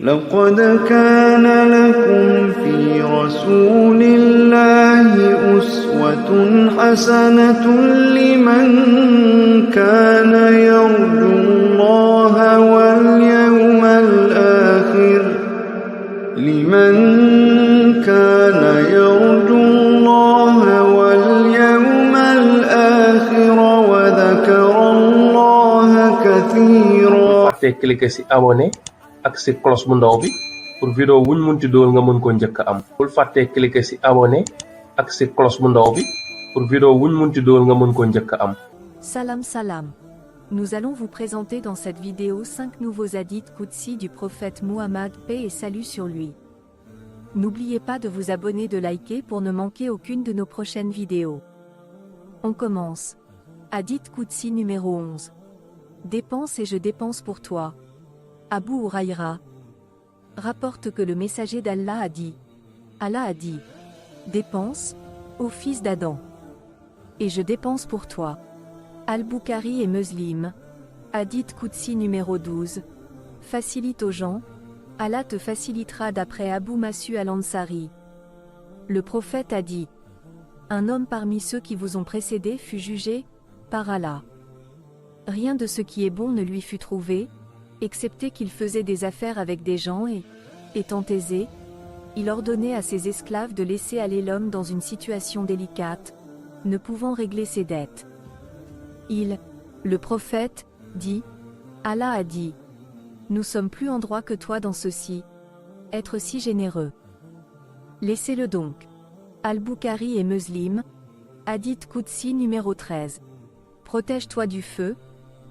لقد كان لكم في رسول الله أسوة حسنة لمن كان يرجو الله واليوم الآخر وذكر الله كثيرا. fàtte cliquer ci abonné ak ci cloche bu ndaw bi pour vidéo wuñ munti dool nga mën ko njëkk am. bul fàtte cliquer ci abonné ak ci cloche bu ndaw bi pour vidéo wuñ munti dool nga mën ko njëkk am. Salam salam. Nous allons vous présenter dans cette vidéo 5 nouveaux hadiths Qudsi du prophète Muhammad, paix et salut sur lui. N'oubliez pas de vous abonner, de liker pour ne manquer aucune de nos prochaines vidéos. On commence. Hadith Qudsi numéro 11. Dépense et je dépense pour toi. Abu Huraïra rapporte que le messager d'Allah a dit. Allah a dit. Dépense, ô fils d'Adam. Et je dépense pour toi. Al-Bukhari et Muslim. Hadith Qudsi numéro 12. Facilite aux gens. Allah te facilitera d'après Abu Mas'ud al-Ansari. Le prophète a dit. Un homme parmi ceux qui vous ont précédé fut jugé par Allah. Rien de ce qui est bon ne lui fut trouvé, excepté qu'il faisait des affaires avec des gens et, étant aisé, il ordonnait à ses esclaves de laisser aller l'homme dans une situation délicate, ne pouvant régler ses dettes. Le prophète, dit, Allah a dit, nous sommes plus en droit que toi dans ceci, être si généreux. Laissez-le donc. Al-Bukhari et Muslim, Hadith Qudsi numéro 13. Protège-toi du feu,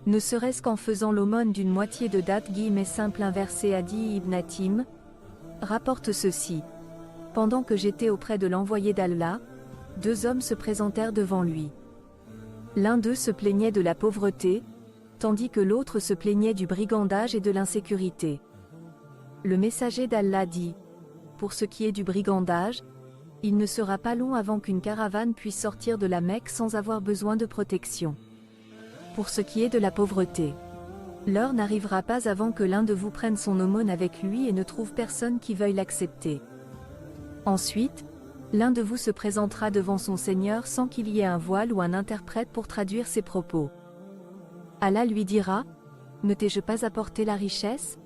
ne serait-ce qu'en faisant l'aumône d'une moitié de date simple inversé. Adi ibn Hatim rapporte ceci. Pendant que j'étais auprès de l'envoyé d'Allah, 2 hommes se présentèrent devant lui. L'un d'eux se plaignait de la pauvreté, tandis que l'autre se plaignait du brigandage et de l'insécurité. Le messager d'Allah dit, pour ce qui est du brigandage, il ne sera pas long avant qu'une caravane puisse sortir de la Mecque sans avoir besoin de protection. Pour ce qui est de la pauvreté, l'heure n'arrivera pas avant que l'un de vous prenne son aumône avec lui et ne trouve personne qui veuille l'accepter. Ensuite, l'un de vous se présentera devant son Seigneur sans qu'il y ait un voile ou un interprète pour traduire ses propos. Allah lui dira, ne t'ai-je pas apporté la richesse?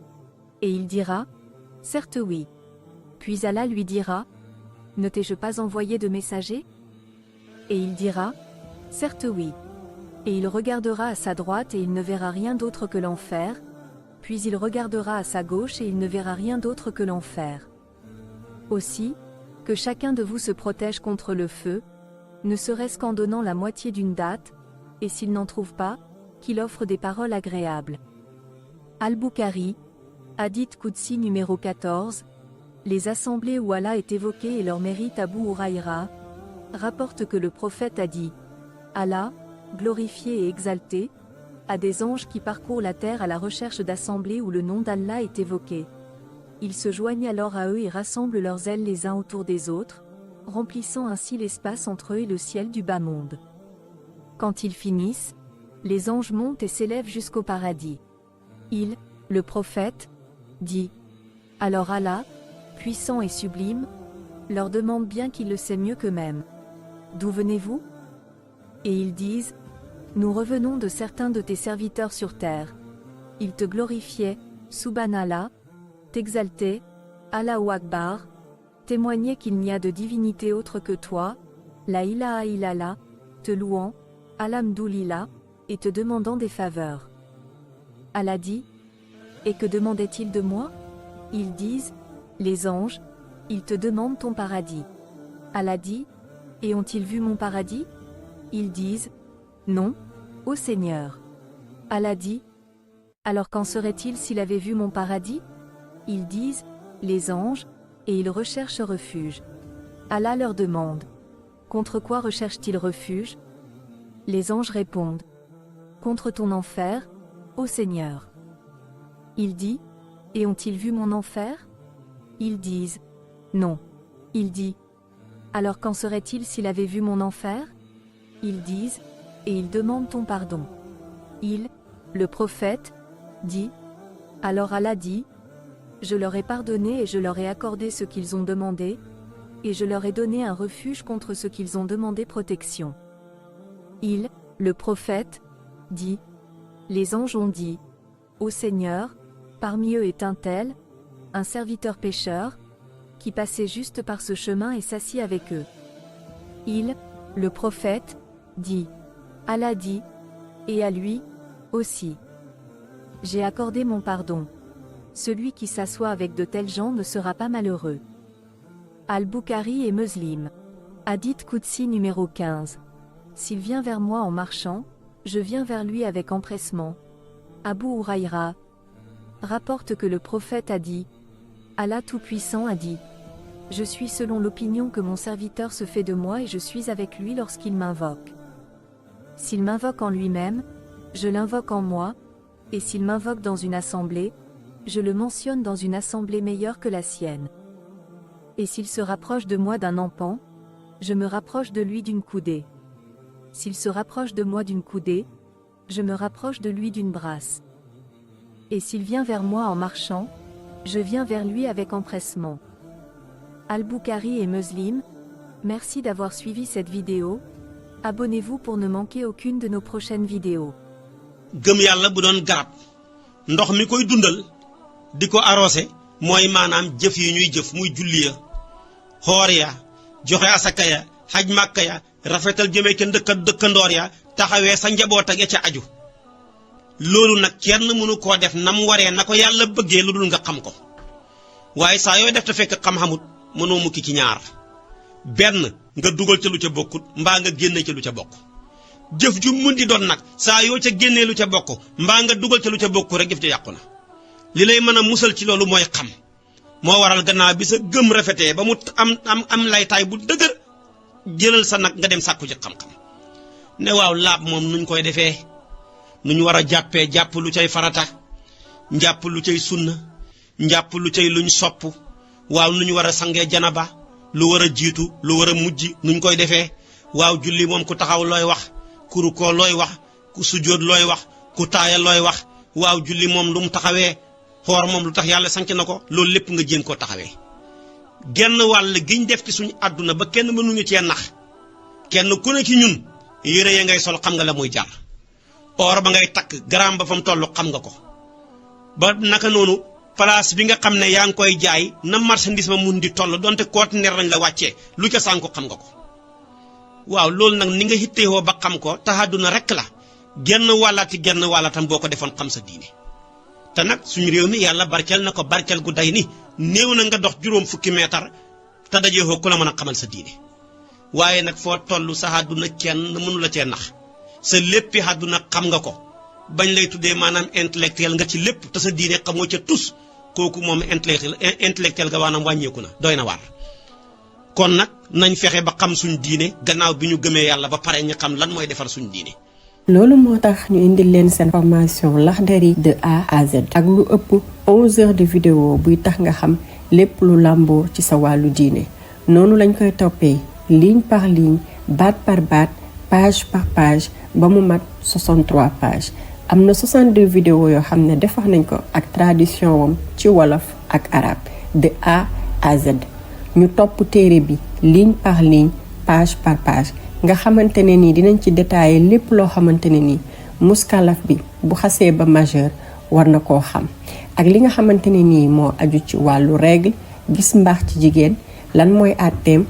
Et il dira, certes oui. Puis Allah lui dira, ne t'ai-je pas envoyé de messager? Et il dira, certes oui. Et il regardera à sa droite et il ne verra rien d'autre que l'enfer, puis il regardera à sa gauche et il ne verra rien d'autre que l'enfer. Aussi, que chacun de vous se protège contre le feu, ne serait-ce qu'en donnant la moitié d'une date, et s'il n'en trouve pas, qu'il offre des paroles agréables. Al-Bukhari, Hadith Qudsi numéro 14. Les assemblées où Allah est évoqué et leur mérite. Abu Huraïra rapporte que le prophète a dit. Allah, glorifié et exalté, a des anges qui parcourent la terre à la recherche d'assemblées où le nom d'Allah est évoqué. Ils se joignent alors à eux et rassemblent leurs ailes les uns autour des autres, remplissant ainsi l'espace entre eux et le ciel du bas monde. Quand ils finissent, les anges montent et s'élèvent jusqu'au paradis. Le prophète, dit. Alors Allah, puissant et sublime, leur demande bien qu'il le sait mieux qu'eux-mêmes. D'où venez-vous? Et ils disent, nous revenons de certains de tes serviteurs sur terre. Ils te glorifiaient, Subhanallah, t'exaltaient, Allahu Akbar, témoignaient qu'il n'y a de divinité autre que toi, la ilaha illallah, te louant, alhamdoulilah, et te demandant des faveurs. Allah dit, et que demandaient-ils de moi? Ils disent, les anges, ils te demandent ton paradis. Allah dit, et ont-ils vu mon paradis? Ils disent, non, ô Seigneur. Allah dit, alors qu'en serait-il s'il avait vu mon paradis? Ils disent, les anges, et ils recherchent refuge. Allah leur demande, contre quoi recherchent-ils refuge? Les anges répondent, contre ton enfer, ô Seigneur. Il dit, et ont-ils vu mon enfer? Ils disent, non. Il dit, alors qu'en serait-il s'il avait vu mon enfer? Ils disent, et ils demandent ton pardon. Le prophète, dit, alors Allah dit, Je leur ai pardonné et je leur ai accordé ce qu'ils ont demandé, et je leur ai donné un refuge contre ce qu'ils ont demandé protection. Il, le prophète, dit, les anges ont dit, ô Seigneur, parmi eux est un tel, un serviteur pécheur, qui passait juste par ce chemin et s'assit avec eux. Il, le prophète, dit, Allah dit, et à lui, aussi. J'ai accordé mon pardon. Celui qui s'assoit avec de tels gens ne sera pas malheureux. Al-Bukhari et Muslim. Hadith Qudsi numéro 15. S'il vient vers moi en marchant, je viens vers lui avec empressement. Abu Huraïra rapporte que le prophète a dit, Allah Tout-Puissant a dit, je suis selon l'opinion que mon serviteur se fait de moi et je suis avec lui lorsqu'il m'invoque. S'il m'invoque en lui-même, je l'invoque en moi, et s'il m'invoque dans une assemblée, je le mentionne dans une assemblée meilleure que la sienne. Et s'il se rapproche de moi d'un empan, je me rapproche de lui d'une coudée. S'il se rapproche de moi d'une coudée, je me rapproche de lui d'une brasse. Et s'il vient vers moi en marchant, je viens vers lui avec empressement. Al-Bukhari et Muslim, merci d'avoir suivi cette vidéo. Abonnez-vous pour ne manquer aucune de nos prochaines vidéos. gëm yàlla bu doon garab ndox mi koy dundal di ko arrosé mooy maanaam jëf yi ñuy jëf muy julli ya xoor ya joxe asaka ya xaj màkka ya rafetal jëmee ca dëkkandoor ya taxawee sa njaboot ak ya ca aju loolu nag kenn mënu koo def nam waree na ko yàlla bëggee lu dul nga xam ko waaye saa yooy def te fekk xam-xamut mënoo mukki ci ñaar benn nga dugal ca lu ca bokkut mbaa nga génne ca lu ca bokk jëf ju mun di doon nag saa yoo ca génnee lu ca bokk mbaa nga dugal ca lu ca bokk rek jëf ca yàqu na li lay mën a musal ci loolu mooy xam moo waral gannaaw bi sa gëm rafetee ba mu am laytaay bu dëgër jëlal sa nag nga dem sàkku ci xam-xam ne waaw laab moom nuñ koy defee nuñ war a jàppee jàpp lu cay farata njàpp lu cay sunna njàpp lu cay luñ sopp waaw nuñ war a sangee janaba lu war a jiitu lu war a mujj nuñ koy defee waaw julli moom ku taxaw looy wax ku rukkoo looy wax ku sujjóot looy wax ku taaya looy wax waaw julli moom lu mu taxawee xoor moom lu tax yàlla sanc na ko loolu lépp nga jéem koo taxawee genn wàll giñ def ci suñu àdduna ba kenn mënuñu cee nax kenn ku ne ci ñun yére ya ngay sol xam nga la muy jar or ba ngay takk gramme ba fa mu toll xam nga ko ba naka noonu place bi nga xam ne yaa ngi koy jaay na marchandise ma mun di toll donte conteneur lañ la wàccee lu ca sànku xam nga ko waaw loolu nag ni nga xitteewoo ba xam ko taxaduna rek la genn wàllatam boo ko defoon xam sa diine te nag suñu réew mi yàlla barkeel na ko barkeel gu day ni néew na nga dox juróom fukki meetar te dajeexoo ku la mën a xamal sa diine waaye nag foo toll sa àdduna kenn mënu la cee nax sa léppi àdduna xam nga ko bañ lay tuddee maanaam intellectuel nga ci lépp te sa diine xamoo ca tus kooku moom intellectuel ga waanaam wàññeeku na doy na waar kon nag nañ fexe ba xam suñ diine gannaaw bi ñu gëmee yàlla ba pare ñu xam lan mooy defar suñ diine loolu moo tax ñu indil leen seen formation Laxdari de A à Z ak lu ëpp 11 heures de vidéo buy tax nga xam lépp lu làmboo ci sa wàllu diine noonu lañ koy toppee ligne par ligne baat par baat page par page ba mu mat 63 pages am na 62 vidéo yoo xam ne defar nañ ko ak traduction wam ci wolof ak arabe de A à Z ñu topp téere bi ligne par ligne page par page nga xamante ne nii dinañ ci détailler lépp loo xamante ne nii muskalaf bi bu xasee ba majeur war na koo xam ak li nga xamante ne nii moo aju ci wàllu règle gis mbaax ci jigéen lan mooy àtteem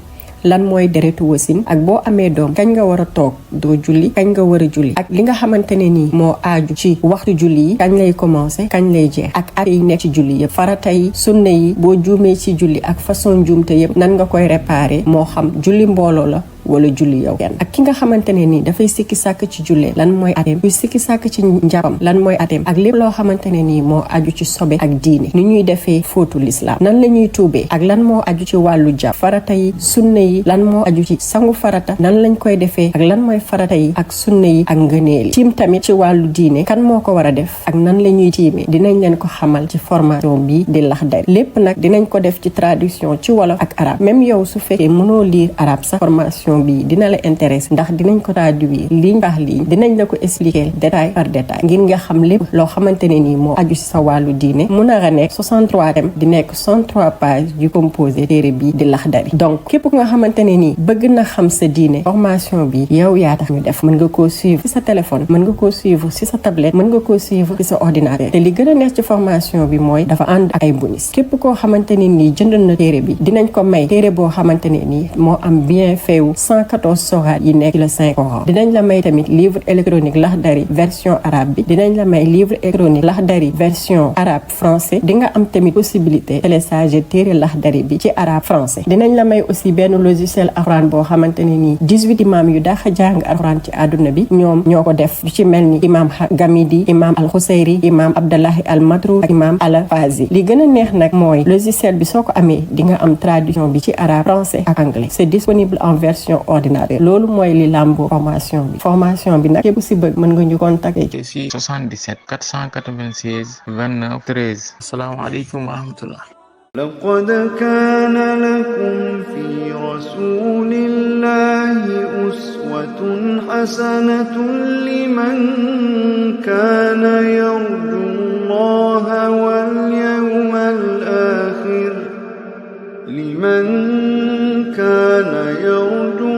lan mooy deretu wasin ak boo amee doom kañ nga war a toog doo julli kañ nga war a julli ak li nga xamante ne nii moo aju ci waxtu julli yi kañ lay commencer kañ lay jeex ak at yi nekk ci julli yëpp farata yi sunna yi boo juumee ci julli ak façon juumte yëpp nan nga koy réparer moo xam julli mbooloo la wala julli yow kenn ak ki nga xamante ne nii dafay sikki sàkk ci jullee lan mooy ateem kuy sikki sàkk ci njàppam lan mooy ateem ak lépp loo xamante ne nii moo aju ci sobe ak diine ni ñuy defee fóotu lislaam nan la ñuy tuubee ak lan moo aju ci wàllu jàpp farata yi sunna yi lan moo aju ci sangu farata nan lañ koy defee ak lan mooy farata yi ak sunna yi ak ngëneel yi tiim tamit ci wàllu diine kan moo ko war a def ak nan la ñuy tiimee dinañ leen ko xamal ci formation bi di Laxdari lépp nag dinañ ko def ci traduction ci wolof ak arabe même yow su fekkee mënoo lire arabe sax formation formation bi dina la intéresser ndax dinañ ko traduire ligne par ligne dinañ la ko expliquer détail par détail ngir nga xam lépp loo xamante ne nii moo aju ci sa wàllu diine mu nar a nekk 63 thèmes di nekk 63 pages yu composé téere bi di Laxdari donc képp ku nga xamante ne nii bëgg na xam sa diine formation bi yow yaa tax ñu def mën nga koo suivre ci sa téléphone mën nga koo suivre ci sa tablette mën nga koo suivre ci sa ordinateur te li gën a neex ci formation bi mooy dafa ànd ak ay bonus képp koo xamante ne nii jënd na téere bi dinañ ko may téere boo xamante ne nii moo am bien fait wu 114 soraat yi nekk ci le Saint Coran dinañ la may tamit livre électronique Laxdari version arabe bi dinañ la may livre électronique Laxdari version arabe français di nga am tamit possibilité télécharger téere Laxdari bi ci arabe français dinañ la may aussi benn logiciel alxuraan boo xamante ne nii 18 imam yu daax jàng alxuraan ci àdduna bi ñoom ñoo ko def yu ci mel ni imam Gamidi imam al Xuseyri imam Abdallahi al Madrou ak imam al Fazi li gën a neex nag mooy logiciel bi soo ko amee di nga am traduction bi ci arabe français ak anglais c'est disponible en version ordinaire loolu mooy li làmbo formation bi nag képp si bëgg mën nga ñu contacter ci 77 496 29 13 asalaamaaleykum wa rahmatullah لقد كان لكم في رسول الله أسوة حسنة لمن كان يرجو الله واليوم الآخر لمن كان يرجو